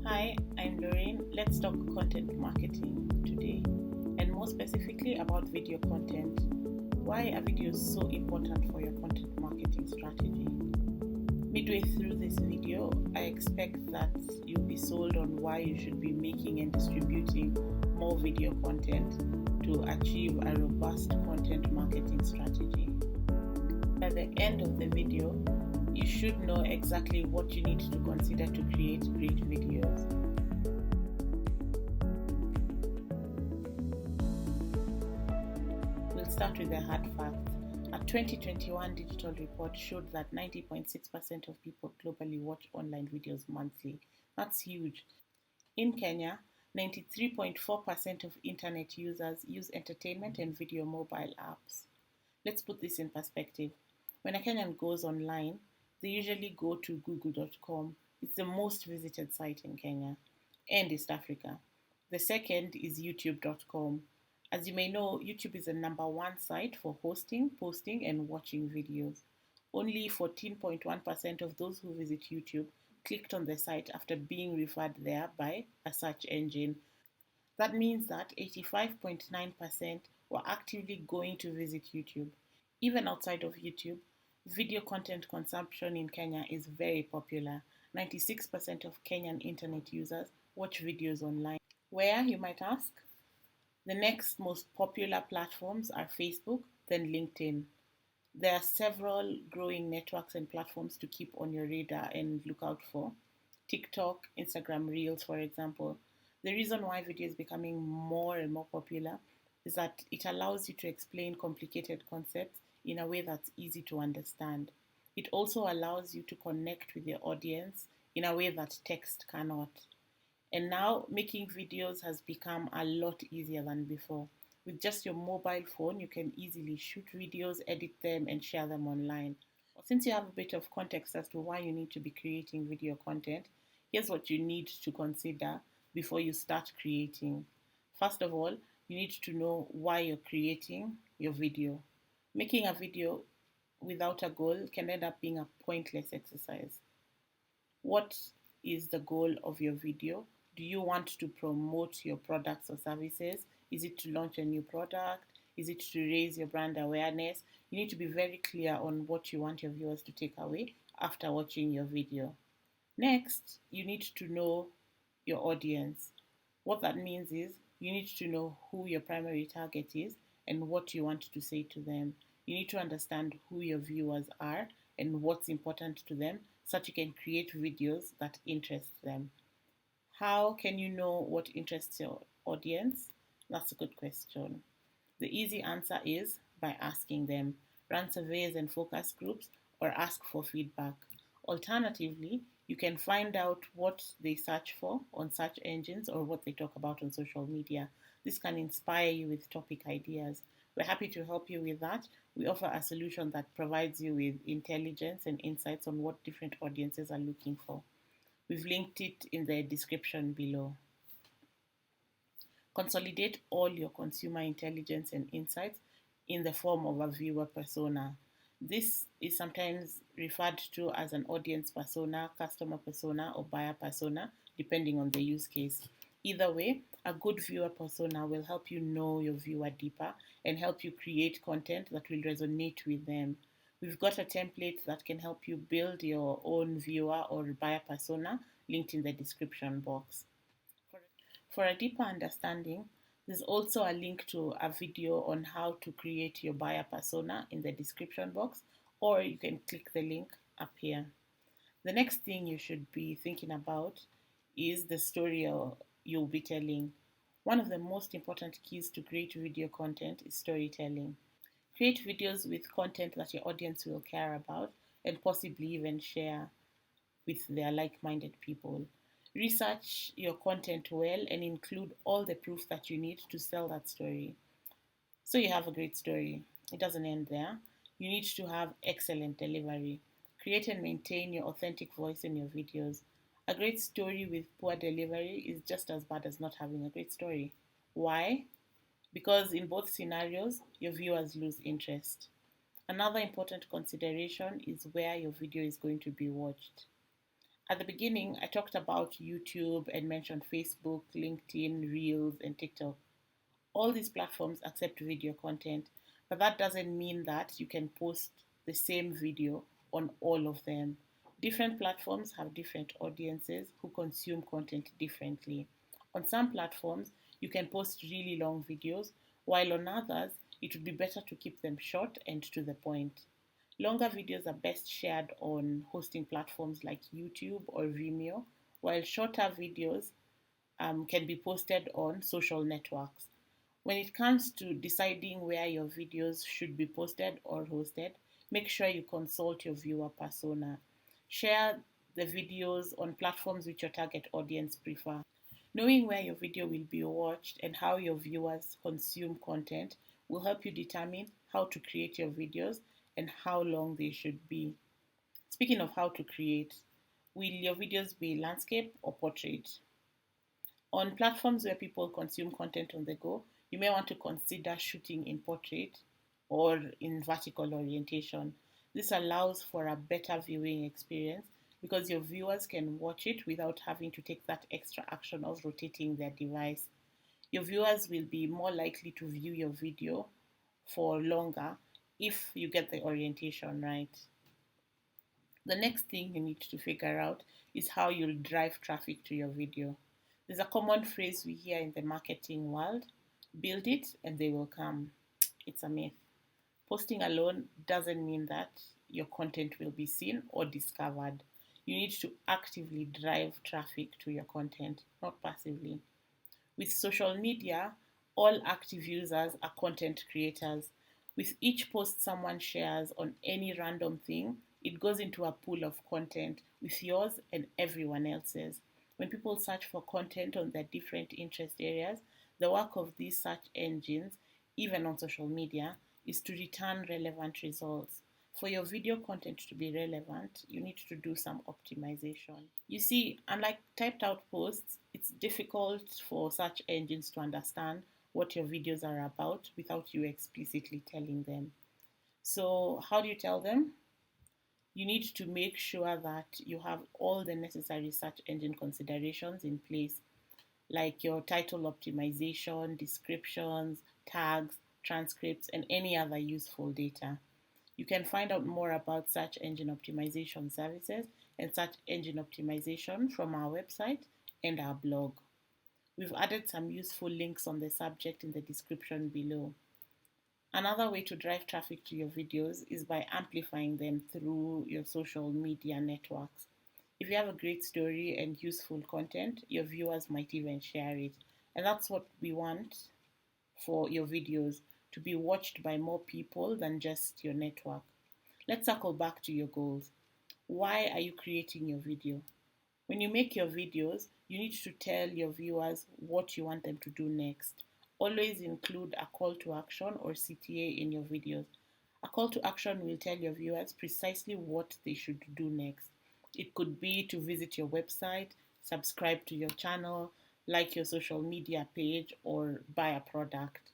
Hi, I'm Lorraine. Let's talk content marketing today, and more specifically about video content. Why are videos so important for your content marketing strategy? Midway through this video, I expect that you'll be sold on why you should be making and distributing more video content to achieve a robust content marketing strategy. By the end of the video, you should know exactly what you need to consider to create great videos. We'll start with the hard facts. A 2021 digital report showed that 90.6% of people globally watch online videos monthly. That's huge. In Kenya, 93.4% of internet users use entertainment and video mobile apps. Let's put this in perspective. When a Kenyan goes online, they usually go to google.com. It's the most visited site in Kenya and East Africa. The second is youtube.com. As you may know, YouTube is the number one site for hosting, posting, and watching videos. Only 14.1% of those who visit YouTube clicked on the site after being referred there by a search engine. That means that 85.9% were actively going to visit YouTube. Even outside of YouTube, video content consumption in Kenya is very popular. 96% of Kenyan internet users watch videos online. Where, you might ask? The next most popular platforms are Facebook, then LinkedIn. There are several growing networks and platforms to keep on your radar and look out for. TikTok, Instagram Reels, for example. The reason why video is becoming more and more popular is that it allows you to explain complicated concepts in a way that's easy to understand. It also allows you to connect with your audience in a way that text cannot. And now making videos has become a lot easier than before. With just your mobile phone, you can easily shoot videos, edit them, and share them online. Since you have a bit of context as to why you need to be creating video content, here's what you need to consider before you start creating. First of all, you need to know why you're creating your video. Making a video without a goal can end up being a pointless exercise. What is the goal of your video? Do you want to promote your products or services? Is it to launch a new product? Is it to raise your brand awareness? You need to be very clear on what you want your viewers to take away after watching your video. Next, you need to know your audience. What that means is you need to know who your primary target is and what you want to say to them. You need to understand who your viewers are and what's important to them so that you can create videos that interest them. How can you know what interests your audience? That's a good question. The easy answer is by asking them. Run surveys and focus groups or ask for feedback. Alternatively, you can find out what they search for on search engines or what they talk about on social media. This can inspire you with topic ideas. We're happy to help you with that. We offer a solution that provides you with intelligence and insights on what different audiences are looking for. We've linked it in the description below. Consolidate all your consumer intelligence and insights in the form of a viewer persona. This is sometimes referred to as an audience persona, customer persona, or buyer persona, depending on the use case. Either way, a good viewer persona will help you know your viewer deeper and help you create content that will resonate with them. We've got a template that can help you build your own viewer or buyer persona linked in the description box. For a deeper understanding, there's also a link to a video on how to create your buyer persona in the description box, or you can click the link up here. The next thing you should be thinking about is the story you'll be telling. One of the most important keys to great video content is storytelling. Create videos with content that your audience will care about and possibly even share with their like-minded people. Research your content well and include all the proof that you need to sell that story. So you have a great story. It doesn't end there. You need to have excellent delivery. Create and maintain your authentic voice in your videos. A great story with poor delivery is just as bad as not having a great story. Why? Because in both scenarios, your viewers lose interest. Another important consideration is where your video is going to be watched. At the beginning, I talked about YouTube and mentioned Facebook, LinkedIn, Reels, and TikTok. All these platforms accept video content, but that doesn't mean that you can post the same video on all of them. Different platforms have different audiences who consume content differently. On some platforms, you can post really long videos, while on others, it would be better to keep them short and to the point. Longer videos are best shared on hosting platforms like YouTube or Vimeo, while shorter videos can be posted on social networks. When it comes to deciding where your videos should be posted or hosted, make sure you consult your viewer persona. Share the videos on platforms which your target audience prefer. Knowing where your video will be watched and how your viewers consume content will help you determine how to create your videos and how long they should be. Speaking of how to create, will your videos be landscape or portrait? On platforms where people consume content on the go, you may want to consider shooting in portrait or in vertical orientation. This allows for a better viewing experience because your viewers can watch it without having to take that extra action of rotating their device. Your viewers will be more likely to view your video for longer if you get the orientation right. The next thing you need to figure out is how you'll drive traffic to your video. There's a common phrase we hear in the marketing world: build it and they will come. It's a myth. Posting alone doesn't mean that your content will be seen or discovered. You need to actively drive traffic to your content, not passively. With social media, all active users are content creators. With each post someone shares on any random thing, it goes into a pool of content with yours and everyone else's. When people search for content on their different interest areas, the work of these search engines, even on social media, is to return relevant results. For your video content to be relevant, you need to do some optimization. You see, unlike typed out posts, it's difficult for search engines to understand what your videos are about without you explicitly telling them. So, how do you tell them? You need to make sure that you have all the necessary search engine considerations in place, like your title optimization, descriptions, tags, transcripts, and any other useful data. You can find out more about search engine optimization services and search engine optimization from our website and our blog. We've added some useful links on the subject in the description below. Another way to drive traffic to your videos is by amplifying them through your social media networks. If you have a great story and useful content, your viewers might even share it. And that's what we want for your videos, to be watched by more people than just your network. Let's circle back to your goals. Why are you creating your video? When you make your videos, you need to tell your viewers what you want them to do next. Always include a call to action or CTA in your videos. A call to action will tell your viewers precisely what they should do next. It could be to visit your website, subscribe to your channel, like your social media page, or buy a product.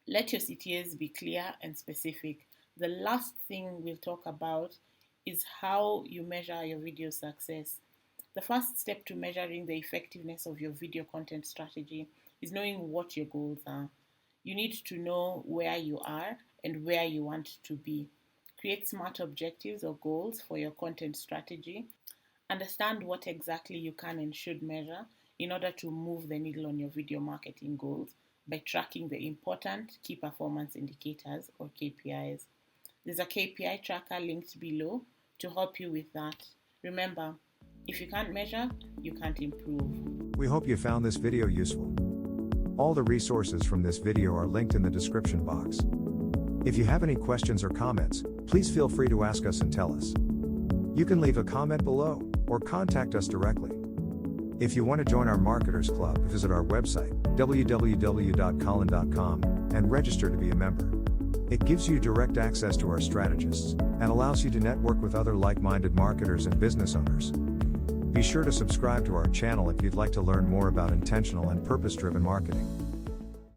Let your CTAs be clear and specific. The last thing we'll talk about is how you measure your video success. The first step to measuring the effectiveness of your video content strategy is knowing what your goals are. You need to know where you are and where you want to be. Create smart objectives or goals for your content strategy. Understand what exactly you can and should measure in order to move the needle on your video marketing goals by tracking the important key performance indicators or KPIs. There's a KPI tracker linked below to help you with that. Remember, if you can't measure, you can't improve. We hope you found this video useful. All the resources from this video are linked in the description box. If you have any questions or comments, please feel free to ask us and tell us. You can leave a comment below or contact us directly. If you want to join our Marketers Club, visit our website, www.qallann.com, and register to be a member. It gives you direct access to our strategists and allows you to network with other like-minded marketers and business owners. Be sure to subscribe to our channel if you'd like to learn more about intentional and purpose-driven marketing.